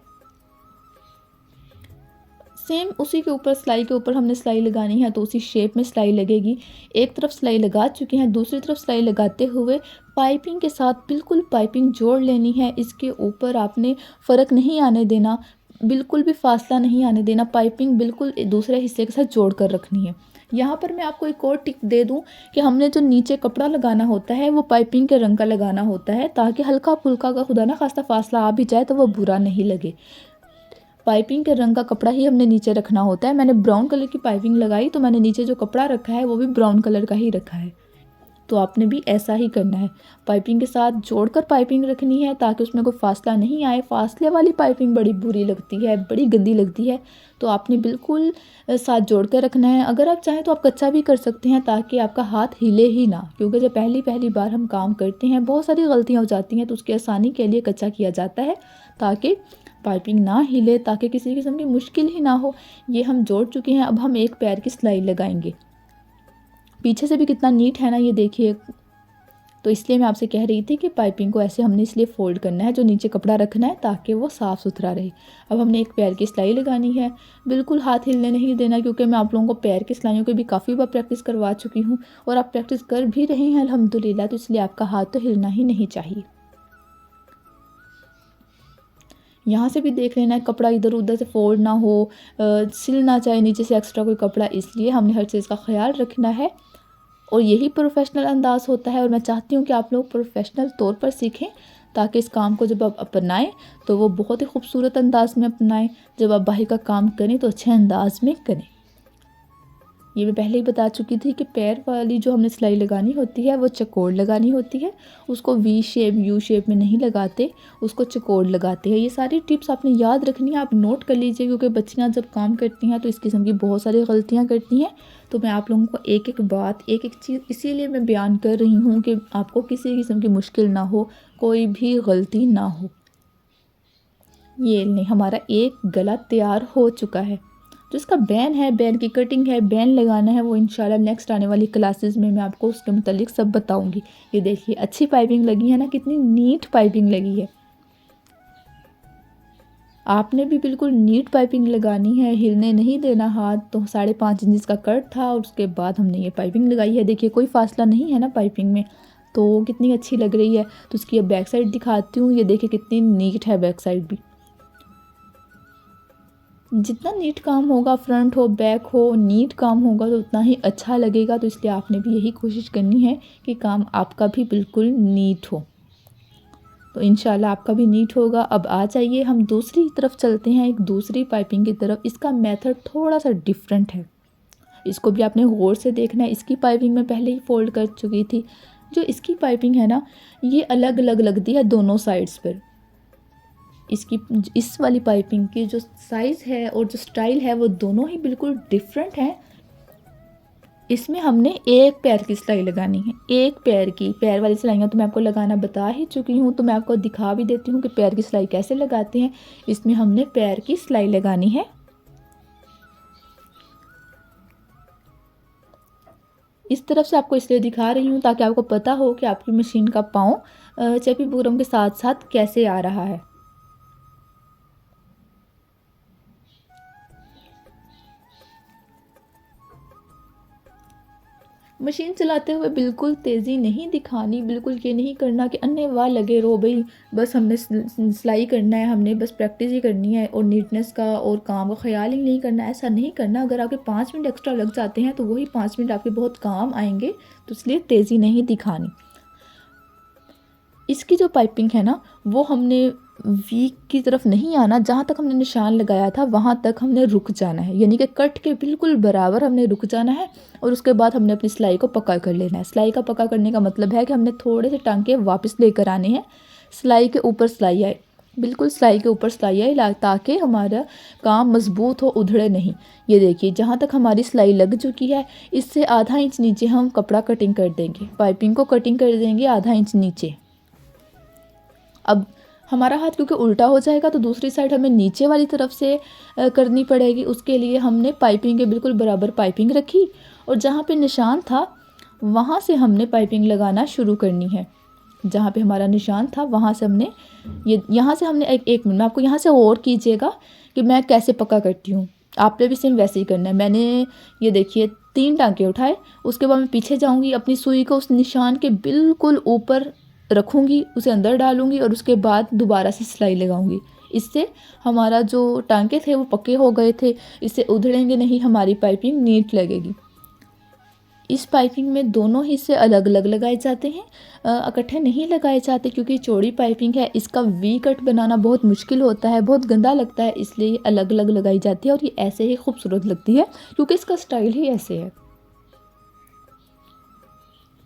सेम उसी के ऊपर, सिलाई के ऊपर हमने सिलाई लगानी है तो उसी शेप में सिलाई लगेगी। एक तरफ सिलाई लगा चुके हैं, दूसरी तरफ सिलाई लगाते हुए पाइपिंग के साथ बिल्कुल पाइपिंग जोड़ लेनी है। इसके ऊपर आपने फ़र्क नहीं आने देना, बिल्कुल भी फासला नहीं आने देना, पाइपिंग बिल्कुल दूसरे हिस्से के साथ जोड़ कर रखनी है। यहाँ पर मैं आपको एक और टिप दे दूँ कि हमने जो नीचे कपड़ा लगाना होता है वो पाइपिंग के रंग का लगाना होता है, ताकि हल्का फुल्का का खुदा ना खास्ता फासला आ भी जाए तो वो बुरा नहीं लगे। पाइपिंग के रंग का कपड़ा ही हमने नीचे रखना होता है। मैंने ब्राउन कलर की पाइपिंग लगाई तो मैंने नीचे जो कपड़ा रखा है वो भी ब्राउन कलर का ही रखा है। तो आपने भी ऐसा ही करना है, पाइपिंग के साथ जोड़कर पाइपिंग रखनी है ताकि उसमें कोई फासला नहीं आए। फासले वाली पाइपिंग बड़ी बुरी लगती है, बड़ी गंदी लगती है। तो आपने बिल्कुल साथ जोड़ कर रखना है। अगर आप चाहें तो आप कच्चा भी कर सकते हैं ताकि आपका हाथ हिले ही ना, क्योंकि जब पहली पहली बार हम काम करते हैं बहुत सारी गलतियाँ हो जाती हैं, तो उसकी आसानी के लिए कच्चा किया जाता है ताकि पाइपिंग ना हिले, ताकि किसी किस्म की मुश्किल ही ना हो। ये हम जोड़ चुके हैं। अब हम एक पैर की सिलाई लगाएंगे। पीछे से भी कितना नीट है ना, ये देखिए। तो इसलिए मैं आपसे कह रही थी कि पाइपिंग को ऐसे हमने इसलिए फ़ोल्ड करना है, जो नीचे कपड़ा रखना है ताकि वो साफ़ सुथरा रहे। अब हमने एक पैर की सिलाई लगानी है, बिल्कुल हाथ हिलने नहीं देना, क्योंकि मैं आप लोगों को पैर की सिलाइयों की भी काफ़ी बार प्रैक्टिस करवा चुकी हूँ और आप प्रैक्टिस कर भी रहे हैं अल्हम्दुलिल्लाह। तो इसलिए आपका हाथ तो हिलना ही नहीं चाहिए। यहाँ से भी देख लेना है कपड़ा इधर उधर से फोल्ड ना हो, सिल ना जाए नीचे से एक्स्ट्रा कोई कपड़ा, इसलिए हमने हर चीज़ का ख्याल रखना है। और यही प्रोफेशनल अंदाज़ होता है। और मैं चाहती हूँ कि आप लोग प्रोफेशनल तौर पर सीखें, ताकि इस काम को जब आप अपनाएं तो वो बहुत ही खूबसूरत अंदाज में अपनाएं। जब आप बाहर का काम करें तो अच्छे अंदाज में करें। ये मैं पहले ही बता चुकी थी कि पैर वाली जो हमने सिलाई लगानी होती है वो चकोर लगानी होती है। उसको वी शेप, यू शेप में नहीं लगाते, उसको चकोर लगाते हैं। ये सारी टिप्स आपने याद रखनी है, आप नोट कर लीजिए, क्योंकि बच्चियाँ जब काम करती हैं तो इस किस्म की बहुत सारी गलतियाँ करती हैं। तो मैं आप लोगों को एक एक बात, एक एक चीज़ इसीलिए मैं बयान कर रही हूँ कि आपको किसी किस्म की मुश्किल ना हो, कोई भी गलती ना हो। ये नहीं, हमारा एक गला तैयार हो चुका है। जो इसका बैन है, बैन की कटिंग है, बैन लगाना है, वो इंशाल्लाह नेक्स्ट आने वाली क्लासेस में मैं आपको उसके मुतालिक सब बताऊंगी। ये देखिए अच्छी पाइपिंग लगी है ना, कितनी नीट पाइपिंग लगी है। आपने भी बिल्कुल नीट पाइपिंग लगानी है, हिलने नहीं देना हाथ। तो 5.5 इंच का कट था और उसके बाद हमने ये पाइपिंग लगाई है। देखिए कोई फासला नहीं है ना पाइपिंग में, तो कितनी अच्छी लग रही है। तो उसकी अब बैक साइड दिखाती हूँ। ये देखिए कितनी नीट है बैक साइड भी। जितना नीट काम होगा, फ्रंट हो बैक हो, नीट काम होगा तो उतना ही अच्छा लगेगा। तो इसलिए आपने भी यही कोशिश करनी है कि काम आपका भी बिल्कुल नीट हो। तो इंशाल्लाह आपका भी नीट होगा। अब आ जाइए हम दूसरी तरफ चलते हैं, एक दूसरी पाइपिंग की तरफ। इसका मेथड थोड़ा सा डिफरेंट है, इसको भी आपने गौर से देखना है। इसकी पाइपिंग मैं पहले ही फोल्ड कर चुकी थी। जो इसकी पाइपिंग है ना, ये अलग अलग लगती है दोनों साइड्स पर। इसकी, इस वाली पाइपिंग की जो साइज़ है और जो स्टाइल है वो दोनों ही बिल्कुल डिफरेंट हैं। इसमें हमने एक पैर की सिलाई लगानी है, एक पैर की। पैर वाली सिलाइयाँ तो मैं आपको लगाना बता ही चुकी हूँ, तो मैं आपको दिखा भी देती हूँ कि पैर की सिलाई कैसे लगाते हैं। इसमें हमने पैर की सिलाई लगानी है। इस तरफ से आपको इसलिए दिखा रही हूँ ताकि आपको पता हो कि आपकी मशीन का पाँव चपी बुकरम के साथ साथ कैसे आ रहा है। मशीन चलाते हुए बिल्कुल तेज़ी नहीं दिखानी, बिल्कुल ये नहीं करना कि अन्नेवाह लगे रहो भाई, बस हमने सिलाई करना है, हमने बस प्रैक्टिस ही करनी है और नीटनेस का और काम का ख्याल ही नहीं करना। ऐसा नहीं करना। अगर आपके 5 मिनट एक्स्ट्रा लग जाते हैं तो वही 5 मिनट आपके बहुत काम आएंगे। तो इसलिए तेज़ी नहीं दिखानी। इसकी जो पाइपिंग है ना वो हमने वी की तरफ नहीं आना, जहाँ तक हमने निशान लगाया था वहाँ तक हमने रुक जाना है, यानी कि कट के बिल्कुल बराबर हमने रुक जाना है। और उसके बाद हमने अपनी सिलाई को पक्का कर लेना है। सिलाई का पक्का करने का मतलब है कि हमने थोड़े से टांके वापस लेकर आने हैं, सिलाई के ऊपर सिलाई आए, बिल्कुल सिलाई के ऊपर सिलाई आई, ताकि हमारा काम मजबूत हो, उधड़े नहीं। ये देखिए जहाँ तक हमारी सिलाई लग चुकी है इससे आधा इंच नीचे हम कपड़ा कटिंग कर देंगे, पाइपिंग को कटिंग कर देंगे आधा इंच नीचे। अब हमारा हाथ क्योंकि उल्टा हो जाएगा तो दूसरी साइड हमें नीचे वाली तरफ से करनी पड़ेगी। उसके लिए हमने पाइपिंग के बिल्कुल बराबर पाइपिंग रखी और जहाँ पे निशान था वहाँ से हमने पाइपिंग लगाना शुरू करनी है। जहाँ पे हमारा निशान था वहाँ से हमने यहाँ से हमने एक मिनट में आपको यहाँ से और कीजिएगा कि मैं कैसे पक्का करती हूँ। आपने भी सेम वैसे ही करना है। मैंने ये देखिए 3 टांके उठाए, उसके बाद मैं पीछे जाऊँगी, अपनी सुई को उस निशान के बिल्कुल ऊपर रखूँगी, उसे अंदर डालूँगी और उसके बाद दोबारा से सिलाई लगाऊँगी। इससे हमारा जो टांके थे वो पक्के हो गए थे, इससे उधड़ेंगे नहीं, हमारी पाइपिंग नीट लगेगी। इस पाइपिंग में दोनों हिस्से अलग अलग लगाए जाते हैं, इकट्ठे नहीं लगाए जाते क्योंकि चौड़ी पाइपिंग है। इसका वी कट बनाना बहुत मुश्किल होता है, बहुत गंदा लगता है, इसलिए ये अलग अलग लगाई जाती है और ये ऐसे ही खूबसूरत लगती है क्योंकि इसका स्टाइल ही ऐसे है।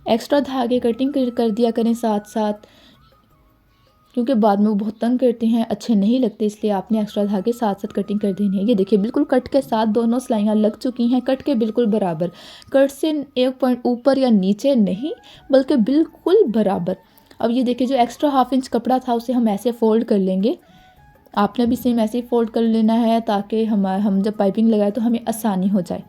एक्स्ट्रा धागे कटिंग कर दिया करें साथ साथ, क्योंकि बाद में वो बहुत तंग करते हैं, अच्छे नहीं लगते, इसलिए आपने एक्स्ट्रा धागे साथ साथ कटिंग कर देनी है। ये देखिए बिल्कुल कट के साथ दोनों सिलाइयाँ लग चुकी हैं, कट के बिल्कुल बराबर, कट से 1 पॉइंट ऊपर या नीचे नहीं बल्कि बिल्कुल बराबर। अब ये देखिए जो एक्स्ट्रा ½ इंच कपड़ा था उसे हम ऐसे फ़ोल्ड कर लेंगे। आपने भी सेम ऐसे ही फ़ोल्ड कर लेना है ताकि हम जब पाइपिंग लगाए तो हमें आसानी हो जाए।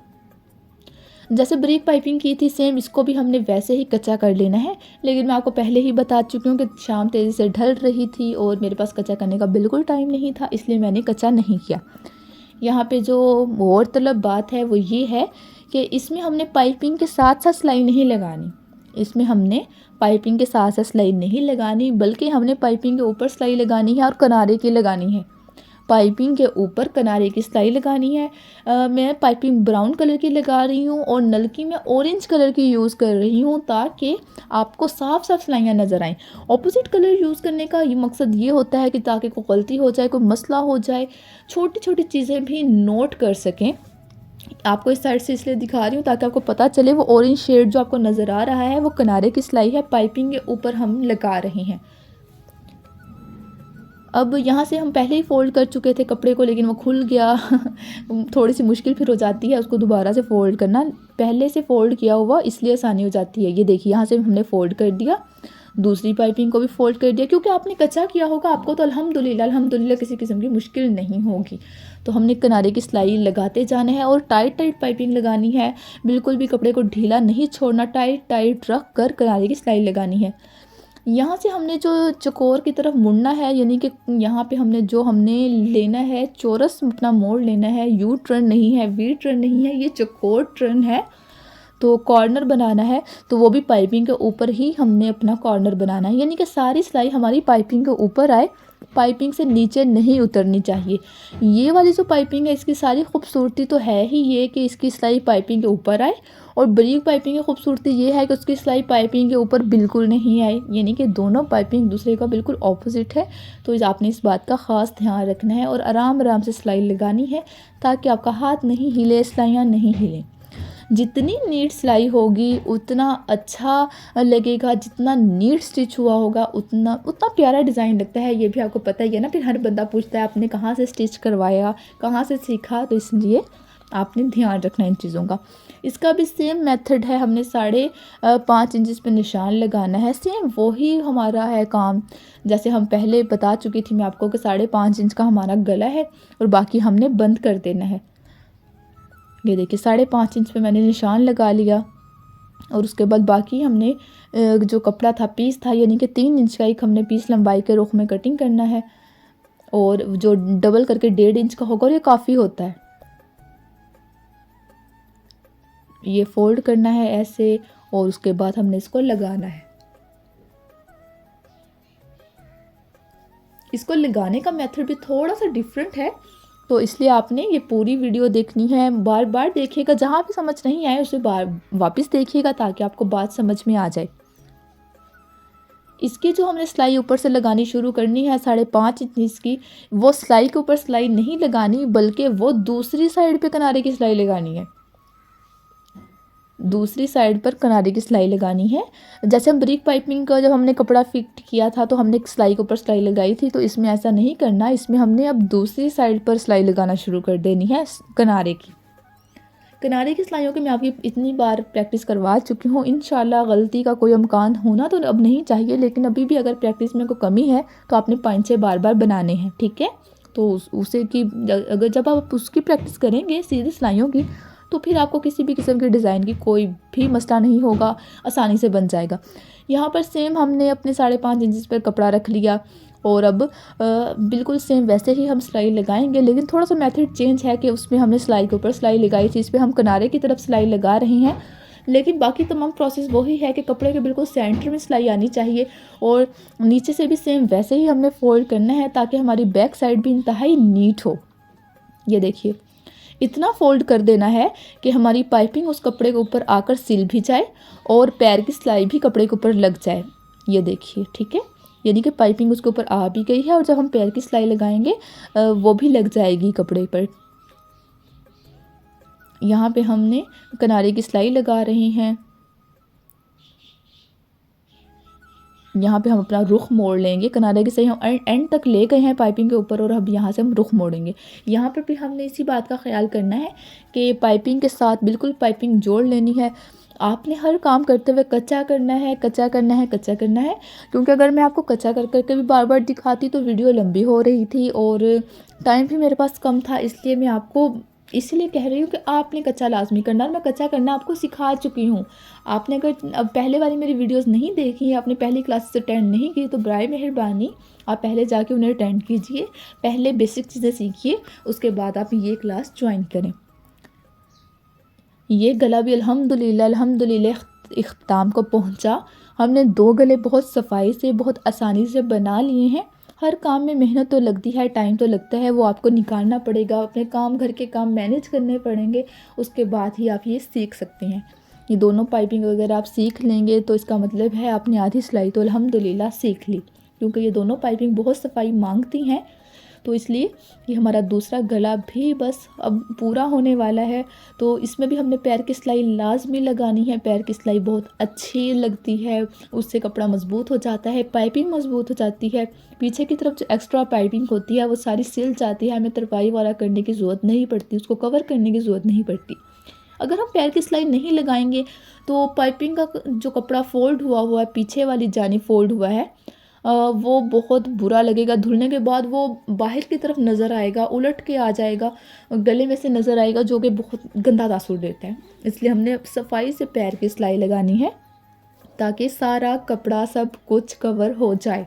जैसे ब्रीक पाइपिंग की थी सेम इसको भी हमने वैसे ही कच्चा कर लेना है, लेकिन मैं आपको पहले ही बता चुकी हूँ कि शाम तेज़ी से ढल रही थी और मेरे पास कच्चा करने का बिल्कुल टाइम नहीं था, इसलिए मैंने कच्चा नहीं किया। यहाँ पे जो और तलब बात है वो ये है कि इसमें हमने पाइपिंग के साथ साथ सिलाई नहीं लगानी, इसमें हमने पाइपिंग के साथ साथ सिलाई नहीं लगानी बल्कि हमने पाइपिंग के ऊपर सिलाई लगानी है और किनारे की लगानी है। पाइपिंग के ऊपर किनारे की सिलाई लगानी है। मैं पाइपिंग ब्राउन कलर की लगा रही हूँ और नलकी में ऑरेंज कलर की यूज़ कर रही हूँ ताकि आपको साफ साफ सिलाइयाँ नज़र आएँ। ऑपोजिट कलर यूज़ करने का ये मकसद ये होता है कि ताकि कोई गलती हो जाए, कोई मसला हो जाए, छोटी छोटी चीज़ें भी नोट कर सकें। आपको इस साइड से इसलिए दिखा रही हूँ ताकि आपको पता चले वो ऑरेंज शेड जो आपको नज़र आ रहा है वो किनारे की सिलाई है, पाइपिंग के ऊपर हम लगा रहे हैं। अब यहाँ से हम पहले ही फ़ोल्ड कर चुके थे कपड़े को, लेकिन वो खुल गया थोड़ी सी मुश्किल फिर हो जाती है उसको दोबारा से फ़ोल्ड करना। पहले से फ़ोल्ड किया हुआ इसलिए आसानी हो जाती है। ये देखिए यहाँ से हमने फ़ोल्ड कर दिया, दूसरी पाइपिंग को भी फ़ोल्ड कर दिया। क्योंकि आपने कच्चा किया होगा आपको तो अल्हम्दुलिल्लाह किसी किस्म की मुश्किल नहीं होगी। तो हमने किनारे की सिलाई लगाते जाना है और टाइट पाइपिंग लगानी है, बिल्कुल भी कपड़े को ढीला नहीं छोड़ना, टाइट रख कर किनारे की सिलाई लगानी है। यहाँ से हमने जो चकोर की तरफ मुड़ना है, यानी कि यहाँ पे हमने लेना है चौरस अपना मोड़ लेना है, यू टर्न नहीं है, वी टर्न नहीं है, ये चकोर टर्न है। तो कॉर्नर बनाना है तो वो भी पाइपिंग के ऊपर ही हमने अपना कॉर्नर बनाना है, यानी कि सारी सिलाई हमारी पाइपिंग के ऊपर आए, पाइपिंग से नीचे नहीं उतरनी चाहिए। ये वाली जो पाइपिंग है इसकी सारी खूबसूरती तो है ही ये कि इसकी सिलाई पाइपिंग के ऊपर आए, और ब्रीक पाइपिंग की खूबसूरती ये है कि उसकी सिलाई पाइपिंग के ऊपर बिल्कुल नहीं आए, यानी कि दोनों पाइपिंग दूसरे का बिल्कुल ऑपोजिट है। तो आपने इस बात का ख़ास ध्यान रखना है और आराम आराम से सिलाई लगानी है ताकि आपका हाथ नहीं हिले, सिलाइयाँ नहीं हिलें। जितनी नीट सिलाई होगी उतना अच्छा लगेगा, जितना नीट स्टिच हुआ होगा उतना प्यारा डिज़ाइन लगता है। ये भी आपको पता ही है ना, फिर हर बंदा पूछता है आपने कहाँ से स्टिच करवाया, कहाँ से सीखा, तो इसलिए आपने ध्यान रखना इन चीज़ों का। इसका भी सेम मेथड है, हमने 5.5 इंच पे निशान लगाना है, सेम वही हमारा है काम जैसे हम पहले बता चुकी थी मैं आपको कि 5.5 इंच का हमारा गला है और बाकी हमने बंद कर देना है। ये देखिए 5.5 इंच पे मैंने निशान लगा लिया और उसके बाद बाकी हमने जो कपड़ा था पीस था, यानी कि 3 इंच का एक हमने पीस लंबाई के रुख में कटिंग करना है, और जो डबल करके 1.5 इंच का होगा और ये काफ़ी होता है। ये फोल्ड करना है ऐसे और उसके बाद हमने इसको लगाना है। इसको लगाने का मेथड भी थोड़ा सा डिफरेंट है, तो इसलिए आपने ये पूरी वीडियो देखनी है, बार बार देखिएगा, जहाँ भी समझ नहीं आए उसे बार वापस देखिएगा ताकि आपको बात समझ में आ जाए। इसकी जो हमने सिलाई ऊपर से लगानी शुरू करनी है 5.5 इंच की, वो सिलाई के ऊपर सिलाई नहीं लगानी, बल्कि वो दूसरी साइड पे किनारे की सिलाई लगानी है। दूसरी साइड पर किनारे की सिलाई लगानी है। जैसे हम ब्रिक पाइपिंग का जब हमने कपड़ा फिट किया था तो हमने एक सिलाई के ऊपर सिलाई लगाई थी, तो इसमें ऐसा नहीं करना। इसमें हमने अब दूसरी साइड पर सिलाई लगाना शुरू कर देनी है किनारे की। किनारे की सिलाइयों की मैं आपकी इतनी बार प्रैक्टिस करवा चुकी हूँ, इंशाल्लाह गलती का कोई इम्कान होना तो अब नहीं चाहिए, लेकिन अभी भी अगर प्रैक्टिस में कोई कमी है तो आपने 5-6 बार बनाने हैं, ठीक है। तो उसे कि अगर जब आप उसकी प्रैक्टिस करेंगे सीधी सिलाइयों की, तो फिर आपको किसी भी किस्म के डिज़ाइन की कोई भी मसला नहीं होगा, आसानी से बन जाएगा। यहाँ पर सेम हमने अपने 5.5 इंच पर कपड़ा रख लिया और अब बिल्कुल सेम वैसे ही हम सिलाई लगाएंगे, लेकिन थोड़ा सा मेथड चेंज है कि उसमें हमने सिलाई के ऊपर सिलाई लगाई थी, इस पर हम किनारे की तरफ सिलाई लगा रहे हैं। लेकिन बाकी तमाम प्रोसेस वही है कि कपड़े के बिल्कुल सेंटर में सिलाई आनी चाहिए और नीचे से भी सेम वैसे ही हमने फोल्ड करना है ताकि हमारी बैक साइड भी इंतहाई नीट हो। ये देखिए, इतना फोल्ड कर देना है कि हमारी पाइपिंग उस कपड़े के ऊपर आकर सिल भी जाए और पैर की सिलाई भी कपड़े के ऊपर लग जाए। ये देखिए, ठीक है, यानी कि पाइपिंग उसके ऊपर आ भी गई है और जब हम पैर की सिलाई लगाएंगे वो भी लग जाएगी कपड़े पर। यहाँ पे हमने किनारे की सिलाई लगा रहे हैं। यहाँ पे हम अपना रुख मोड़ लेंगे, किनारे की सही हम एंड तक ले गए हैं पाइपिंग के ऊपर और अब यहाँ से हम रुख मोड़ेंगे। यहाँ पर भी हमने इसी बात का ख्याल करना है कि पाइपिंग के साथ बिल्कुल पाइपिंग जोड़ लेनी है। आपने हर काम करते हुए कच्चा करना है, कच्चा करना है, कच्चा करना है, क्योंकि अगर मैं आपको कच्चा कर करके भी बार बार दिखाती तो वीडियो लंबी हो रही थी और टाइम भी मेरे पास कम था, इसलिए मैं आपको इसलिए कह रही हूँ कि आपने कच्चा लाजमी करना। मैं कच्चा करना आपको सिखा चुकी हूँ। आपने अगर अब पहले वाली मेरी वीडियोस नहीं देखी, आपने पहली क्लासेस अटेंड नहीं की, तो बराए मेहरबानी आप पहले जाके उन्हें अटेंड कीजिए, पहले बेसिक चीज़ें सीखिए, उसके बाद आप ये क्लास ज्वाइन करें। ये गला भी अल्हम्दुलिल्लाह इख्तिताम को पहुँचा। हमने 2 गले बहुत सफाई से, बहुत आसानी से बना लिए हैं। हर काम में मेहनत तो लगती है, टाइम तो लगता है, वो आपको निकालना पड़ेगा, अपने काम घर के काम मैनेज करने पड़ेंगे, उसके बाद ही आप ये सीख सकते हैं। ये दोनों पाइपिंग अगर आप सीख लेंगे तो इसका मतलब है आपने आधी सिलाई तो अल्हम्दुलिल्लाह सीख ली, क्योंकि ये दोनों पाइपिंग बहुत सफाई मांगती हैं। तो इसलिए ये हमारा दूसरा गला भी बस अब पूरा होने वाला है। तो इसमें भी हमने पैर की सिलाई लाजमी लगानी है। पैर की सिलाई बहुत अच्छी लगती है, उससे कपड़ा मज़बूत हो जाता है, पाइपिंग मज़बूत हो जाती है। पीछे की तरफ जो एक्स्ट्रा पाइपिंग होती है वो सारी सिल जाती है, हमें तरपाई वाला करने की ज़रूरत नहीं पड़ती, उसको कवर करने की ज़रूरत नहीं पड़ती। अगर हम पैर की सिलाई नहीं लगाएंगे तो पाइपिंग का जो कपड़ा फोल्ड हुआ है, पीछे वाली जानी फोल्ड हुआ है, वो बहुत बुरा लगेगा। धुलने के बाद वो बाहर की तरफ नज़र आएगा, उलट के आ जाएगा, गले में से नज़र आएगा, जो कि बहुत गंदा तासुर देता है। इसलिए हमने सफाई से पैर की सिलाई लगानी है ताकि सारा कपड़ा सब कुछ कवर हो जाए।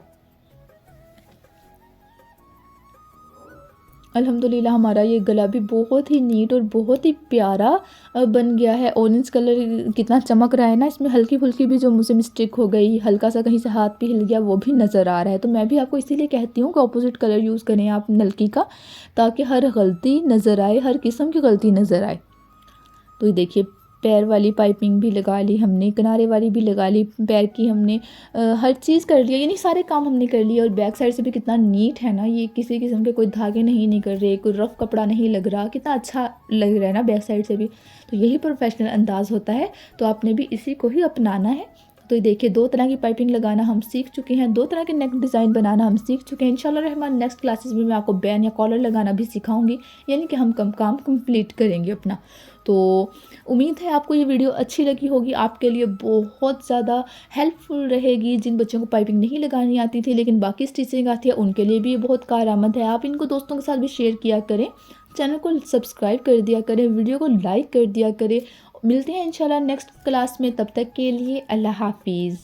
अल्हम्दुलिल्लाह हमारा ये गला भी बहुत ही नीट और बहुत ही प्यारा बन गया है। ऑरेंज कलर कितना चमक रहा है ना, इसमें हल्की फुल्की भी जो मुझसे मिस्टेक हो गई, हल्का सा कहीं से हाथ भी हिल गया, वो भी नज़र आ रहा है। तो मैं भी आपको इसीलिए कहती हूँ कि ऑपोजिट कलर यूज़ करें आप नलकी का, ताकि हर गलती नज़र आए, हर किस्म की गलती नज़र आए। तो ये देखिए, पैर वाली पाइपिंग भी लगा ली हमने, किनारे वाली भी लगा ली, पैर की हमने हर चीज़ कर लिया, यानी सारे काम हमने कर लिए। और बैक साइड से भी कितना नीट है ना, ये किसी किस्म के कोई धागे नहीं निकल रहे, कोई रफ़ कपड़ा नहीं लग रहा, कितना अच्छा लग रहा है ना बैक साइड से भी। तो यही प्रोफेशनल अंदाज़ होता है, तो आपने भी इसी को ही अपनाना है। तो ये देखिए, 2 तरह की पाइपिंग लगाना हम सीख चुके हैं, 2 तरह के नेक डिज़ाइन बनाना हम सीख चुके हैं। इंशाल्लाह रहमान नेक्स्ट क्लासेस में मैं आपको बैन या कॉलर लगाना भी सिखाऊंगी, यानी कि हम काम कंप्लीट करेंगे अपना। तो उम्मीद है आपको ये वीडियो अच्छी लगी होगी, आपके लिए बहुत ज़्यादा हेल्पफुल रहेगी। जिन बच्चों को पाइपिंग नहीं लगानी आती थी लेकिन बाकी स्टिचिंग आती है, उनके लिए भी ये बहुत कारआमद है। आप इनको दोस्तों के साथ भी शेयर किया करें, चैनल को सब्सक्राइब कर दिया करें, वीडियो को लाइक कर दिया करें। मिलते हैं इंशाल्लाह नेक्स्ट क्लास में, तब तक के लिए अल्लाह हाफिज़।